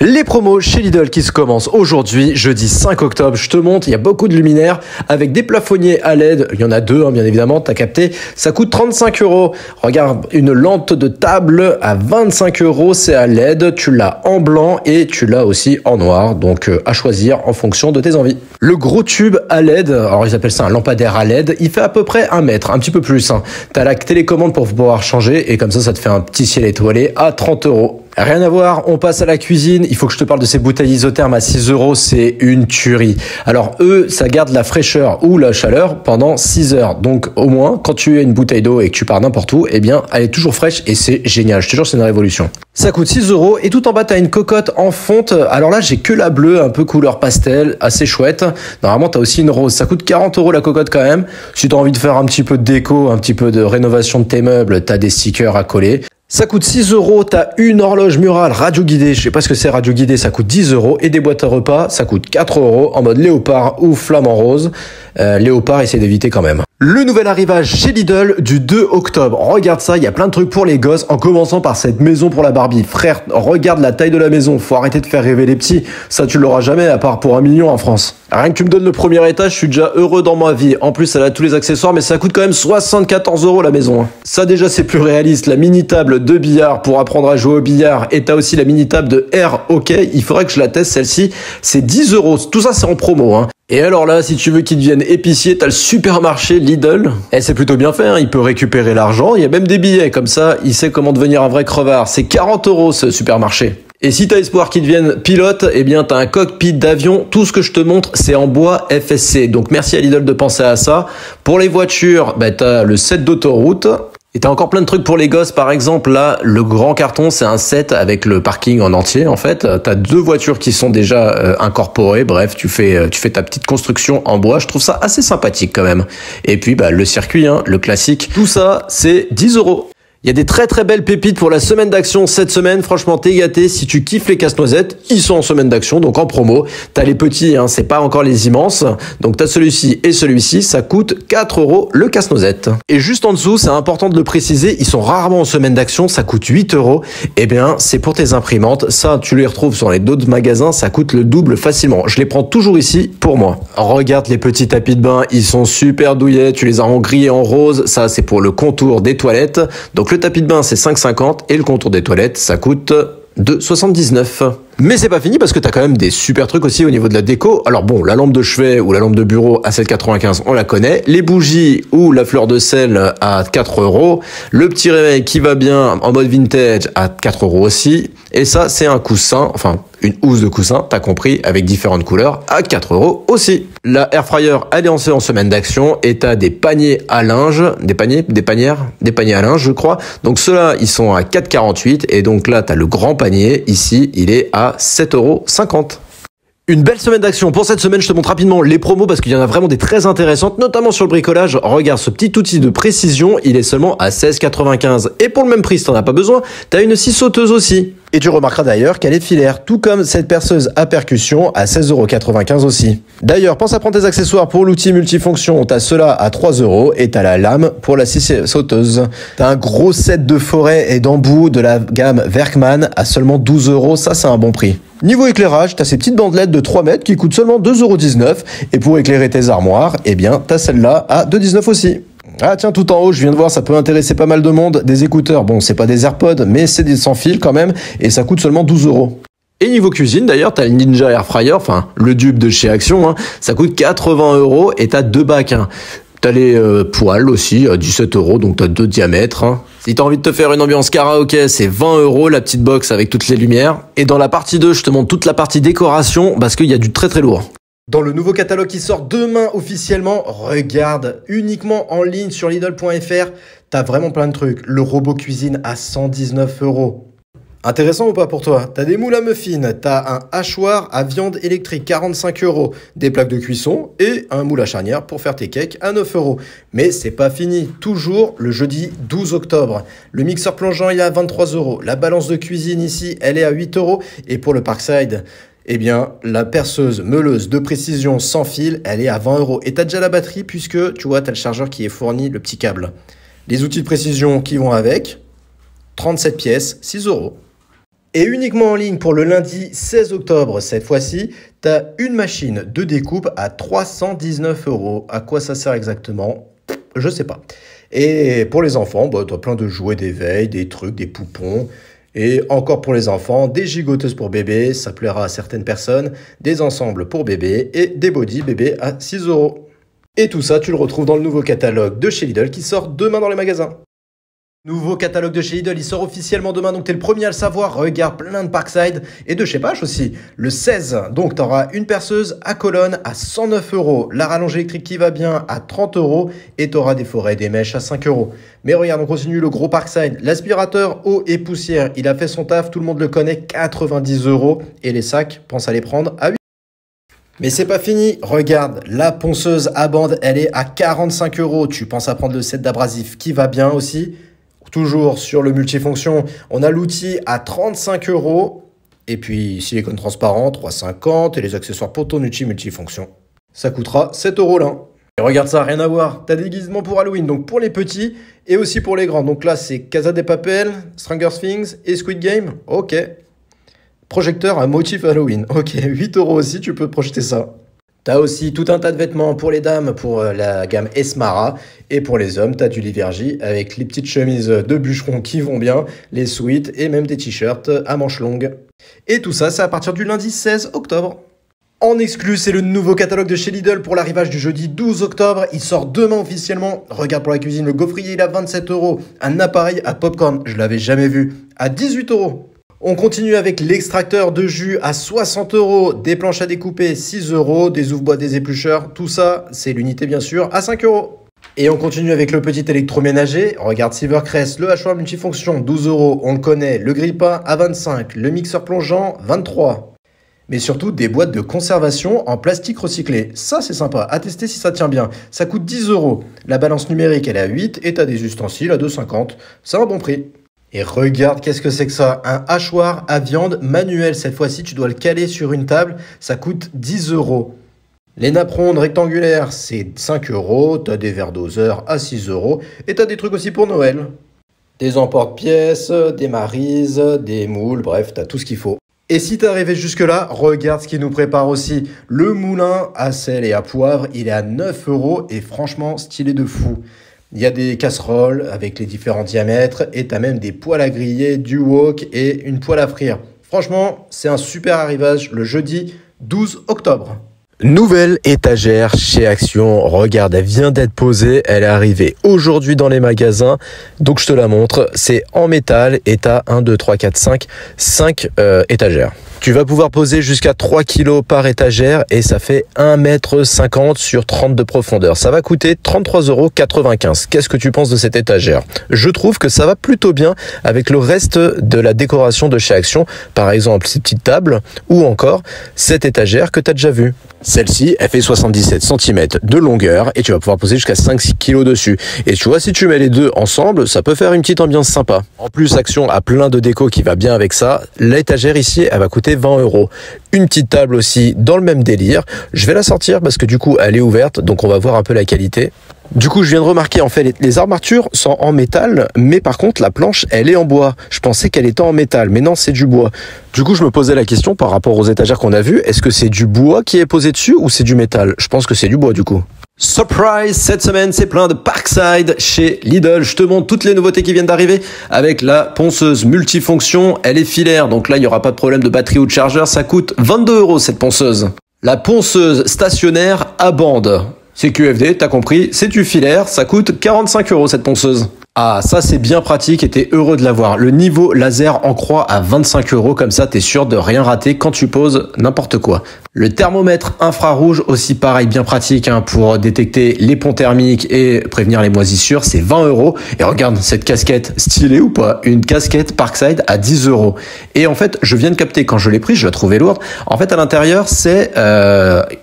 Les promos chez Lidl qui se commencent aujourd'hui, jeudi 5 octobre. Je te montre, il y a beaucoup de luminaires avec des plafonniers à LED. Il y en a deux, bien évidemment, t'as capté. Ça coûte 35 €. Regarde, une lampe de table à 25 €, c'est à LED. Tu l'as en blanc et tu l'as aussi en noir. Donc, à choisir en fonction de tes envies. Le gros tube à LED, alors ils appellent ça un lampadaire à LED, il fait à peu près 1 mètre, un petit peu plus. T'as la télécommande pour pouvoir changer et comme ça te fait un petit ciel étoilé à 30 €. Rien à voir, on passe à la cuisine. Il faut que je te parle de ces bouteilles isothermes à 6 €, c'est une tuerie. Alors eux, ça garde la fraîcheur ou la chaleur pendant 6 heures. Donc au moins, quand tu as une bouteille d'eau et que tu pars n'importe où, eh bien, elle est toujours fraîche et c'est génial. Je te jure, c'est une révolution. Ça coûte 6 € et tout en bas, t'as une cocotte en fonte. Alors là, j'ai que la bleue, un peu couleur pastel, assez chouette. Normalement, t'as aussi une rose. Ça coûte 40 € la cocotte quand même. Si t'as envie de faire un petit peu de déco, un petit peu de rénovation de tes meubles, t'as des stickers à coller. Ça coûte 6 €, t'as une horloge murale radio guidée, je sais pas ce que c'est radio guidée, ça coûte 10 €, et des boîtes à repas, ça coûte 4 € en mode léopard ou flamant rose. Léopard, essaie d'éviter quand même. Le nouvel arrivage chez Lidl du 2 octobre. Regarde ça, il y a plein de trucs pour les gosses, en commençant par cette maison pour la Barbie. Frère, regarde la taille de la maison, faut arrêter de faire rêver les petits. Ça, tu l'auras jamais, à part pour 1 million en France. Rien que tu me donnes le premier étage, je suis déjà heureux dans ma vie. En plus, elle a tous les accessoires, mais ça coûte quand même 74 € la maison. Ça, déjà, c'est plus réaliste. La mini-table de billard pour apprendre à jouer au billard. Et t'as aussi la mini-table de air hockey. Il faudrait que je la teste, celle-ci. C'est 10 €. Tout ça, c'est en promo, Et alors là, si tu veux qu'il devienne épicier, t'as le supermarché Lidl. Et c'est plutôt bien fait, il peut récupérer l'argent. Il y a même des billets, comme ça, il sait comment devenir un vrai crevard. C'est 40 € ce supermarché. Et si t'as espoir qu'il devienne pilote, eh bien t'as un cockpit d'avion. Tout ce que je te montre, c'est en bois FSC. Donc merci à Lidl de penser à ça. Pour les voitures, t'as le set d'autoroute. Et t'as encore plein de trucs pour les gosses, par exemple, là, le grand carton, c'est un set avec le parking en entier, en fait. T'as 2 voitures qui sont déjà incorporées, bref, tu fais ta petite construction en bois, je trouve ça assez sympathique quand même. Et puis, le circuit, le classique, tout ça, c'est 10 €. Il y a des très très belles pépites pour la semaine d'action cette semaine. Franchement, t'es gâté. Si tu kiffes les casse-noisettes, ils sont en semaine d'action, donc en promo. T'as les petits, c'est pas encore les immenses. Donc t'as celui-ci et celui-ci. Ça coûte 4 € le casse-noisette. Et juste en dessous, c'est important de le préciser, ils sont rarement en semaine d'action. Ça coûte 8 €. Eh bien, c'est pour tes imprimantes. Ça, tu les retrouves sur les d'autres magasins. Ça coûte le double facilement. Je les prends toujours ici pour moi. Regarde les petits tapis de bain. Ils sont super douillets. Tu les as en gris et en rose. Ça, c'est pour le contour des toilettes. Donc le tapis de bain, c'est 5,50 et le contour des toilettes, ça coûte 2,79 €. Mais c'est pas fini parce que t'as quand même des super trucs aussi au niveau de la déco. Alors bon, la lampe de chevet ou la lampe de bureau à 7,95, on la connaît. Les bougies ou la fleur de sel à 4 €. Le petit réveil qui va bien en mode vintage à 4 € aussi. Et ça, c'est un coussin, enfin une housse de coussin, t'as compris, avec différentes couleurs, à 4 € aussi. La air fryer, elle est en semaine d'action et t'as des paniers à linge, des paniers à linge, je crois. Donc ceux-là, ils sont à 4,48 et donc là, t'as le grand panier. Ici, il est à 7,50 €. Une belle semaine d'action. Pour cette semaine, je te montre rapidement les promos parce qu'il y en a vraiment des très intéressantes, notamment sur le bricolage. Regarde ce petit outil de précision, il est seulement à 16,95 €. Et pour le même prix, si t'en as pas besoin, t'as une scie sauteuse aussi. Et tu remarqueras d'ailleurs qu'elle est filaire, tout comme cette perceuse à percussion à 16,95 € aussi. D'ailleurs, pense à prendre tes accessoires pour l'outil multifonction. T'as cela à 3 € et t'as la lame pour la scie sauteuse. T'as un gros set de forêt et d'embout de la gamme Werkmann à seulement 12 €. Ça, c'est un bon prix. Niveau éclairage, t'as ces petites bandelettes de 3 mètres qui coûtent seulement 2,19 €. Et pour éclairer tes armoires, eh bien, t'as celle-là à 2,19 € aussi. Ah tiens, tout en haut, je viens de voir, ça peut intéresser pas mal de monde, des écouteurs. Bon, c'est pas des AirPods, mais c'est des sans fil quand même, et ça coûte seulement 12 €. Et niveau cuisine, d'ailleurs, t'as le Ninja Air Fryer, enfin, le dupe de chez Action, ça coûte 80 € et t'as 2 bacs. T'as les poêles aussi, à 17 €, donc t'as 2 diamètres. Si t'as envie de te faire une ambiance karaoké, c'est 20 € la petite box avec toutes les lumières. Et dans la partie 2, je te montre toute la partie décoration, parce qu'il y a du très très lourd. Dans le nouveau catalogue qui sort demain officiellement, regarde, uniquement en ligne sur Lidl.fr, t'as vraiment plein de trucs. Le robot cuisine à 119 €. Intéressant ou pas pour toi? T'as des moules à muffins, t'as un hachoir à viande électrique 45 €, des plaques de cuisson et un moule à charnière pour faire tes cakes à 9 €. Mais c'est pas fini, toujours le jeudi 12 octobre. Le mixeur plongeant il est à 23 €, la balance de cuisine ici elle est à 8 € et pour le Parkside, eh bien, la perceuse meuleuse de précision sans fil, elle est à 20 €. Et t'as déjà la batterie puisque, tu vois, t'as le chargeur qui est fourni, le petit câble. Les outils de précision qui vont avec, 37 pièces, 6 €. Et uniquement en ligne pour le lundi 16 octobre, cette fois-ci, tu as une machine de découpe à 319 €. À quoi ça sert exactement? Je sais pas. Et pour les enfants, tu as plein de jouets d'éveil, des trucs, des poupons. Et encore pour les enfants, des gigoteuses pour bébés, ça plaira à certaines personnes, des ensembles pour bébés et des body bébés à 6 €. Et tout ça, tu le retrouves dans le nouveau catalogue de chez Lidl qui sort demain dans les magasins. Nouveau catalogue de chez Lidl, il sort officiellement demain, donc t'es le premier à le savoir. Regarde, plein de Parkside et de chez Page aussi. Le 16, donc t'auras une perceuse à colonne à 109 €, la rallonge électrique qui va bien à 30 € et t'auras des forêts et des mèches à 5 €. Mais regarde, on continue le gros Parkside. L'aspirateur eau et poussière, il a fait son taf, tout le monde le connaît, 90 € et les sacs, pense à les prendre à 8. Mais c'est pas fini, regarde, la ponceuse à bande, elle est à 45 €. Tu penses à prendre le set d'abrasif qui va bien aussi. Toujours sur le multifonction, on a l'outil à 35 €. Et puis silicone transparent, 3,50 € et les accessoires pour ton outil multifonction. Ça coûtera 7 € l'un. Et regarde ça, rien à voir. T'as des déguisements pour Halloween, donc pour les petits et aussi pour les grands. Donc là, c'est Casa de Papel, Stranger Things et Squid Game. Ok. Projecteur à motif Halloween. Ok, 8 € aussi, tu peux projeter ça. T'as aussi tout un tas de vêtements pour les dames, pour la gamme Esmara. Et pour les hommes, t'as du Livergy avec les petites chemises de bûcheron qui vont bien, les sweats et même des t-shirts à manches longues. Et tout ça, c'est à partir du lundi 16 octobre. En exclu, c'est le nouveau catalogue de chez Lidl pour l'arrivage du jeudi 12 octobre. Il sort demain officiellement. Regarde pour la cuisine, le gaufrier, il a 27 €. Un appareil à popcorn, je l'avais jamais vu, à 18 €. On continue avec l'extracteur de jus à 60 €, des planches à découper 6 €, des ouvre-boîtes, des éplucheurs, tout ça, c'est l'unité bien sûr, à 5 €. Et on continue avec le petit électroménager. Regarde Silvercrest, le hachoir multifonction, 12 €, on le connaît, le grille-pain à 25 €, le mixeur plongeant, 23 €. Mais surtout des boîtes de conservation en plastique recyclé. Ça c'est sympa, à tester si ça tient bien. Ça coûte 10 €. La balance numérique elle est à 8 et t'as des ustensiles à 2,50 €. C'est un bon prix. Et regarde, qu'est-ce que c'est que ça? Un hachoir à viande manuel. Cette fois-ci, tu dois le caler sur une table. Ça coûte 10 €. Les nappes rondes rectangulaires, c'est 5 €. Tu as des verres doseurs à 6 €. Et tu as des trucs aussi pour Noël. Des emporte-pièces, des marises, des moules, bref, tu as tout ce qu'il faut. Et si t'es arrivé jusque-là, regarde ce qu'il nous prépare aussi. Le moulin à sel et à poivre, il est à 9 € et franchement, stylé de fou. Il y a des casseroles avec les différents diamètres et tu as même des poêles à griller, du wok et une poêle à frire. Franchement, c'est un super arrivage le jeudi 12 octobre. Nouvelle étagère chez Action. Regarde, elle vient d'être posée. Elle est arrivée aujourd'hui dans les magasins. Donc je te la montre. C'est en métal et tu as 1, 2, 3, 4, 5 étagères. Tu vas pouvoir poser jusqu'à 3 kg par étagère et ça fait 1,50 m sur 30 de profondeur. Ça va coûter 33,95 €. Qu'est-ce que tu penses de cette étagère? Je trouve que ça va plutôt bien avec le reste de la décoration de chez Action. Par exemple, ces petites tables ou encore cette étagère que tu as déjà vue. Celle-ci, elle fait 77 cm de longueur et tu vas pouvoir poser jusqu'à 5-6 kg dessus. Et tu vois, si tu mets les deux ensemble, ça peut faire une petite ambiance sympa. En plus, Action a plein de déco qui va bien avec ça. L'étagère ici, elle va coûter 20 €. Une petite table aussi dans le même délire. Je vais la sortir parce que du coup, elle est ouverte, donc on va voir un peu la qualité. Du coup, je viens de remarquer, en fait, les armatures sont en métal, mais par contre, la planche, elle est en bois. Je pensais qu'elle était en métal, mais non, c'est du bois. Du coup, je me posais la question par rapport aux étagères qu'on a vues. Est-ce que c'est du bois qui est posé dessus ou c'est du métal? Je pense que c'est du bois, du coup. Surprise, cette semaine, c'est plein de Parkside chez Lidl. Je te montre toutes les nouveautés qui viennent d'arriver avec la ponceuse multifonction. Elle est filaire, donc là, il n'y aura pas de problème de batterie ou de chargeur. Ça coûte 22 € cette ponceuse. La ponceuse stationnaire à bande. C'est QFD, t'as compris, c'est du filaire, ça coûte 45 € cette ponceuse. Ah, ça c'est bien pratique et t'es heureux de l'avoir. Le niveau laser en croix à 25 €, comme ça t'es sûr de rien rater quand tu poses n'importe quoi. Le thermomètre infrarouge aussi pareil, bien pratique pour détecter les ponts thermiques et prévenir les moisissures, c'est 20 €. Et regarde cette casquette, stylée ou pas? Une casquette Parkside à 10 €. Et en fait, je viens de capter quand je l'ai prise, je la trouvais lourde. En fait, à l'intérieur, c'est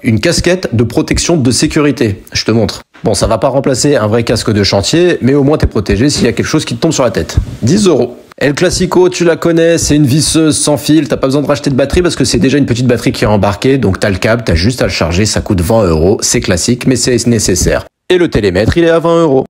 une casquette de protection de sécurité. Je te montre. Bon, ça va pas remplacer un vrai casque de chantier, mais au moins t'es protégé s'il y a quelque chose qui te tombe sur la tête. 10 €. El Clasico, tu la connais, c'est une visseuse sans fil, t'as pas besoin de racheter de batterie parce que c'est déjà une petite batterie qui est embarquée, donc t'as le câble, t'as juste à le charger, ça coûte 20 €, c'est classique, mais c'est nécessaire. Et le télémètre, il est à 20 €.